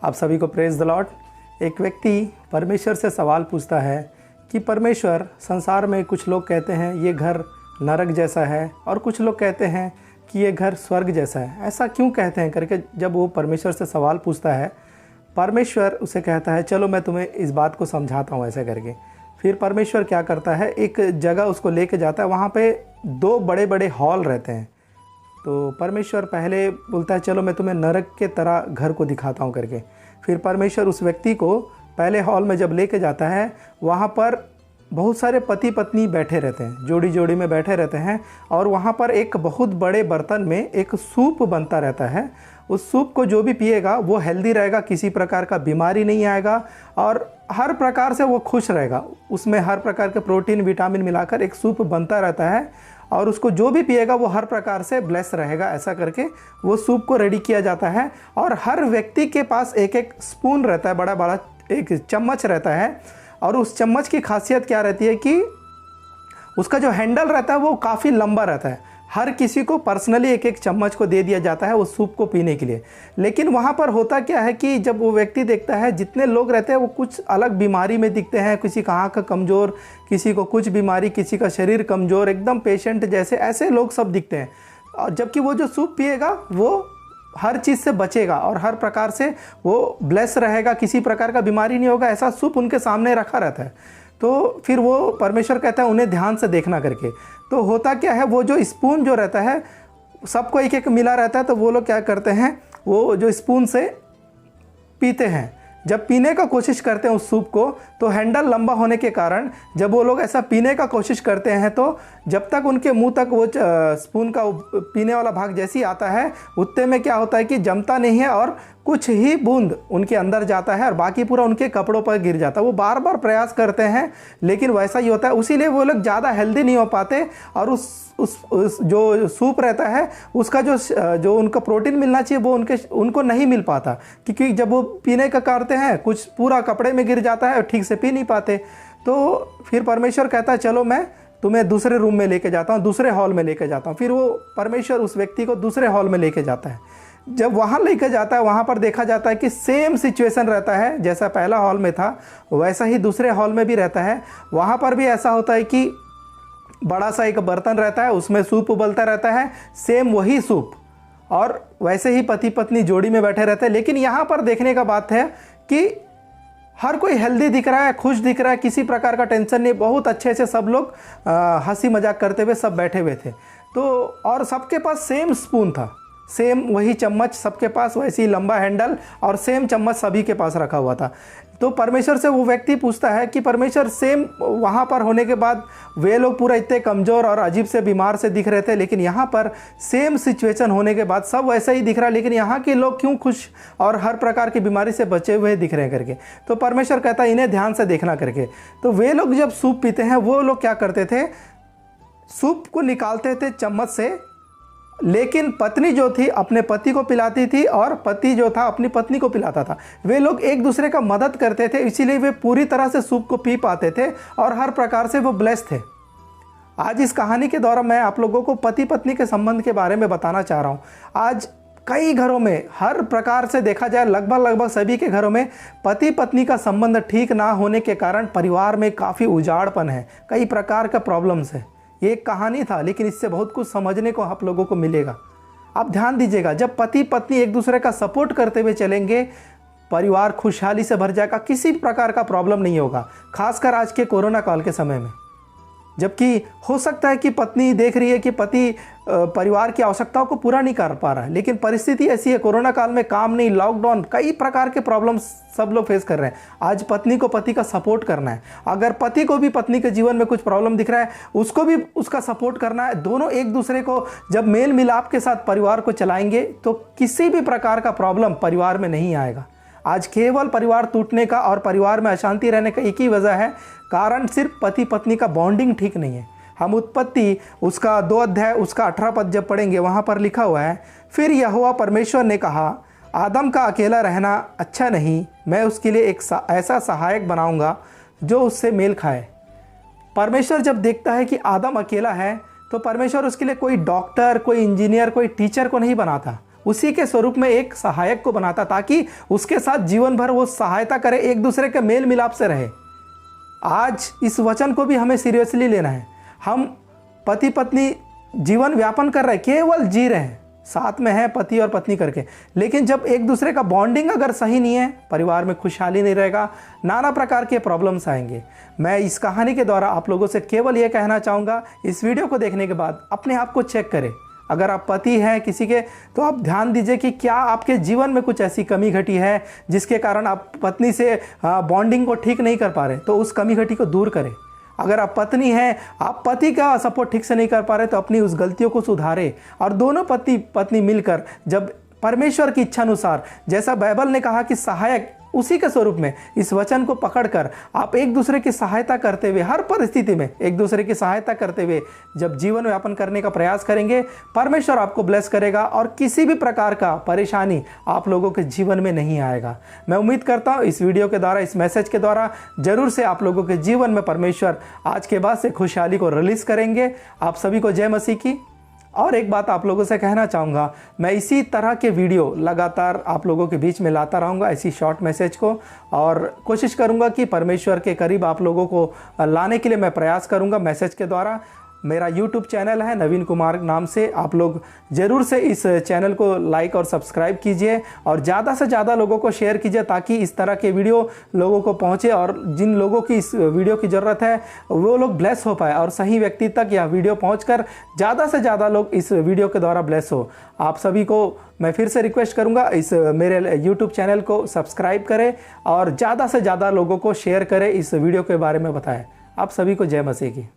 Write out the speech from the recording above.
आप सभी को प्रेज द लॉर्ड। एक व्यक्ति परमेश्वर से सवाल पूछता है कि परमेश्वर, संसार में कुछ लोग कहते हैं ये घर नरक जैसा है और कुछ लोग कहते हैं कि ये घर स्वर्ग जैसा है, ऐसा क्यों कहते हैं करके जब वो परमेश्वर से सवाल पूछता है, परमेश्वर उसे कहता है चलो मैं तुम्हें इस बात को समझाता हूँ ऐसे करके। फिर परमेश्वर क्या करता है, एक जगह उसको लेके जाता है, वहाँ पे दो बड़े बड़े हॉल रहते हैं। तो परमेश्वर पहले बोलता है चलो मैं तुम्हें नरक के तरह घर को दिखाता हूँ करके। फिर परमेश्वर उस व्यक्ति को पहले हॉल में जब लेके जाता है, वहाँ पर बहुत सारे पति पत्नी बैठे रहते हैं, जोड़ी जोड़ी में बैठे रहते हैं, और वहाँ पर एक बहुत बड़े बर्तन में एक सूप बनता रहता है। उस सूप को जो भी पिएगा वो हेल्दी रहेगा, किसी प्रकार का बीमारी नहीं आएगा और हर प्रकार से वो खुश रहेगा। उसमें हर प्रकार के प्रोटीन विटामिन मिलाकर एक सूप बनता रहता है और उसको जो भी पिएगा वो हर प्रकार से ब्लेस रहेगा। ऐसा करके वो सूप को रेडी किया जाता है और हर व्यक्ति के पास एक एक स्पून रहता है, बड़ा बड़ा एक चम्मच रहता है। और उस चम्मच की खासियत क्या रहती है कि उसका जो हैंडल रहता है वो काफ़ी लंबा रहता है। हर किसी को पर्सनली एक एक चम्मच को दे दिया जाता है उस सूप को पीने के लिए। लेकिन वहाँ पर होता क्या है कि जब वो व्यक्ति देखता है जितने लोग रहते हैं वो कुछ अलग बीमारी में दिखते हैं, किसी का आँख कमज़ोर, किसी को कुछ बीमारी, किसी का शरीर कमज़ोर, एकदम पेशेंट जैसे ऐसे लोग सब दिखते हैं। और जबकि वो जो सूप पिएगा वो हर चीज़ से बचेगा और हर प्रकार से वो ब्लेस रहेगा, किसी प्रकार का बीमारी नहीं होगा। ऐसा सूप उनके सामने रखा रहता है। तो फिर वो परमेश्वर कहता है उन्हें ध्यान से देखना करके। तो होता क्या है, वो जो स्पून जो रहता है सबको एक एक मिला रहता है। तो वो लोग क्या करते हैं, वो जो स्पून से पीते हैं। जब पीने का कोशिश करते हैं उस सूप को, तो हैंडल लंबा होने के कारण जब वो लोग ऐसा पीने का कोशिश करते हैं तो जब तक उनके मुंह तक वो स्पून का पीने वाला भाग जैसे ही आता है, उतने में क्या होता है कि जमता नहीं है और कुछ ही बूंद उनके अंदर जाता है और बाकी पूरा उनके कपड़ों पर गिर जाता है। वो बार बार प्रयास करते हैं लेकिन वैसा ही होता है। उसीलिए वो लोग ज़्यादा हेल्दी नहीं हो पाते और उस जो सूप रहता है उसका जो उनका प्रोटीन मिलना चाहिए वो उनको नहीं मिल पाता, क्योंकि जब वो पीने का करते हैं कुछ पूरा कपड़े में गिर जाता है और ठीक से पी नहीं पाते। तो फिर परमेश्वर कहता है चलो मैं तुम्हें दूसरे रूम में लेके जाता हूँ, दूसरे हॉल में लेके जाता हूँ। फिर वो परमेश्वर उस व्यक्ति को दूसरे हॉल में लेके जाता है। जब वहाँ लेके जाता है, वहाँ पर देखा जाता है कि सेम सिचुएशन रहता है, जैसा पहला हॉल में था वैसा ही दूसरे हॉल में भी रहता है। वहाँ पर भी ऐसा होता है कि बड़ा सा एक बर्तन रहता है, उसमें सूप उबलता रहता है, सेम वही सूप, और वैसे ही पति पत्नी जोड़ी में बैठे रहते हैं। लेकिन यहाँ पर देखने का बात है कि हर कोई हेल्दी दिख रहा है, खुश दिख रहा है, किसी प्रकार का टेंशन नहीं, बहुत अच्छे से सब लोग हंसी मजाक करते हुए सब बैठे हुए थे। तो और सबके पास सेम स्पून था, सेम वही चम्मच सबके पास, वैसे ही लंबा हैंडल और सेम चम्मच सभी के पास रखा हुआ था। तो परमेश्वर से वो व्यक्ति पूछता है कि परमेश्वर, सेम वहाँ पर होने के बाद वे लोग पूरा इतने कमज़ोर और अजीब से बीमार से दिख रहे थे, लेकिन यहाँ पर सेम सिचुएशन होने के बाद सब वैसा ही दिख रहा है, लेकिन यहाँ के लोग क्यों खुश और हर प्रकार की बीमारी से बचे हुए दिख रहे हैं करके। तो परमेश्वर कहता है इन्हें ध्यान से देखना करके। तो वे लोग जब सूप पीते हैं वो लोग क्या करते थे, सूप को निकालते थे चम्मच से, लेकिन पत्नी जो थी अपने पति को पिलाती थी और पति जो था अपनी पत्नी को पिलाता था। वे लोग एक दूसरे का मदद करते थे, इसीलिए वे पूरी तरह से सूप को पी पाते थे और हर प्रकार से वो ब्लेस्ड थे। आज इस कहानी के दौरान मैं आप लोगों को पति पत्नी के संबंध के बारे में बताना चाह रहा हूँ। आज कई घरों में, हर प्रकार से देखा जाए लगभग सभी के घरों में पति पत्नी का संबंध ठीक ना होने के कारण परिवार में काफ़ी उजाड़पन है, कई प्रकार का प्रॉब्लम्स है। ये एक कहानी था, लेकिन इससे बहुत कुछ समझने को आप लोगों को मिलेगा। आप ध्यान दीजिएगा, जब पति पत्नी एक दूसरे का सपोर्ट करते हुए चलेंगे, परिवार खुशहाली से भर जाएगा, किसी प्रकार का प्रॉब्लम नहीं होगा। खासकर आज के कोरोना काल के समय में, जबकि हो सकता है कि पत्नी देख रही है कि पति परिवार की आवश्यकताओं को पूरा नहीं कर पा रहा है, लेकिन परिस्थिति ऐसी है, कोरोना काल में काम नहीं, लॉकडाउन, कई प्रकार के प्रॉब्लम्स सब लोग फेस कर रहे हैं। आज पत्नी को पति का सपोर्ट करना है, अगर पति को भी पत्नी के जीवन में कुछ प्रॉब्लम दिख रहा है उसको भी उसका सपोर्ट करना है। दोनों एक दूसरे को जब मेल मिलाप के साथ परिवार को चलाएंगे तो किसी भी प्रकार का प्रॉब्लम परिवार में नहीं आएगा। आज केवल परिवार टूटने का और परिवार में अशांति रहने का एक ही वजह है, कारण सिर्फ पति पत्नी का बॉन्डिंग ठीक नहीं है। हम उत्पत्ति उसका 2 अध्याय उसका 18 पद जब पढ़ेंगे, वहाँ पर लिखा हुआ है, फिर यहोवा परमेश्वर ने कहा, आदम का अकेला रहना अच्छा नहीं, मैं उसके लिए एक ऐसा सहायक बनाऊंगा जो उससे मेल खाए। परमेश्वर जब देखता है कि आदम अकेला है तो परमेश्वर उसके लिए कोई डॉक्टर, कोई इंजीनियर, कोई टीचर को नहीं बनाता, उसी के स्वरूप में एक सहायक को बनाता, ताकि उसके साथ जीवन भर वो सहायता करे, एक दूसरे के मेल मिलाप से रहे। आज इस वचन को भी हमें सीरियसली लेना है। हम पति पत्नी जीवन व्यापन कर रहे हैं, केवल जी रहे हैं, साथ में है पति और पत्नी करके, लेकिन जब एक दूसरे का बॉन्डिंग अगर सही नहीं है, परिवार में खुशहाली नहीं रहेगा, नाना प्रकार के प्रॉब्लम्स आएंगे। मैं इस कहानी के द्वारा आप लोगों से केवल ये कहना चाहूँगा, इस वीडियो को देखने के बाद अपने आप को चेक करें। अगर आप पति हैं किसी के, तो आप ध्यान दीजिए कि क्या आपके जीवन में कुछ ऐसी कमी घटी है जिसके कारण आप पत्नी से बॉन्डिंग को ठीक नहीं कर पा रहे, तो उस कमी घटी को दूर करें। अगर आप पत्नी हैं, आप पति का सपोर्ट ठीक से नहीं कर पा रहे, तो अपनी उस गलतियों को सुधारें और दोनों पति पत्नी मिलकर जब परमेश्वर की इच्छा अनुसार, जैसा बाइबल ने कहा कि सहायक, उसी के स्वरूप में इस वचन को पकड़कर आप एक दूसरे की सहायता करते हुए, हर परिस्थिति में एक दूसरे की सहायता करते हुए जब जीवन यापन करने का प्रयास करेंगे, परमेश्वर आपको ब्लेस करेगा और किसी भी प्रकार का परेशानी आप लोगों के जीवन में नहीं आएगा। मैं उम्मीद करता हूँ इस वीडियो के द्वारा, इस मैसेज के द्वारा जरूर से आप लोगों के जीवन में परमेश्वर आज के बाद से खुशहाली को रिलीज करेंगे। आप सभी को जय मसीह की। और एक बात आप लोगों से कहना चाहूँगा, मैं इसी तरह के वीडियो लगातार आप लोगों के बीच में लाता रहूँगा, ऐसी शॉर्ट मैसेज को, और कोशिश करूँगा कि परमेश्वर के करीब आप लोगों को लाने के लिए मैं प्रयास करूँगा मैसेज के द्वारा। मेरा YouTube चैनल है नवीन कुमार नाम से, आप लोग ज़रूर से इस चैनल को लाइक और सब्सक्राइब कीजिए और ज़्यादा से ज़्यादा लोगों को शेयर कीजिए, ताकि इस तरह के वीडियो लोगों को पहुंचे और जिन लोगों की इस वीडियो की ज़रूरत है वो लोग ब्लेस हो पाए और सही व्यक्ति तक यह वीडियो पहुंचकर ज़्यादा से ज़्यादा लोग इस वीडियो के द्वारा ब्लेस हो। आप सभी को मैं फिर से रिक्वेस्ट करूंगा, इस मेरे YouTube चैनल को सब्सक्राइब करें और ज़्यादा से ज़्यादा लोगों को शेयर करें, इस वीडियो के बारे में बताएं। आप सभी को जय मसीह की।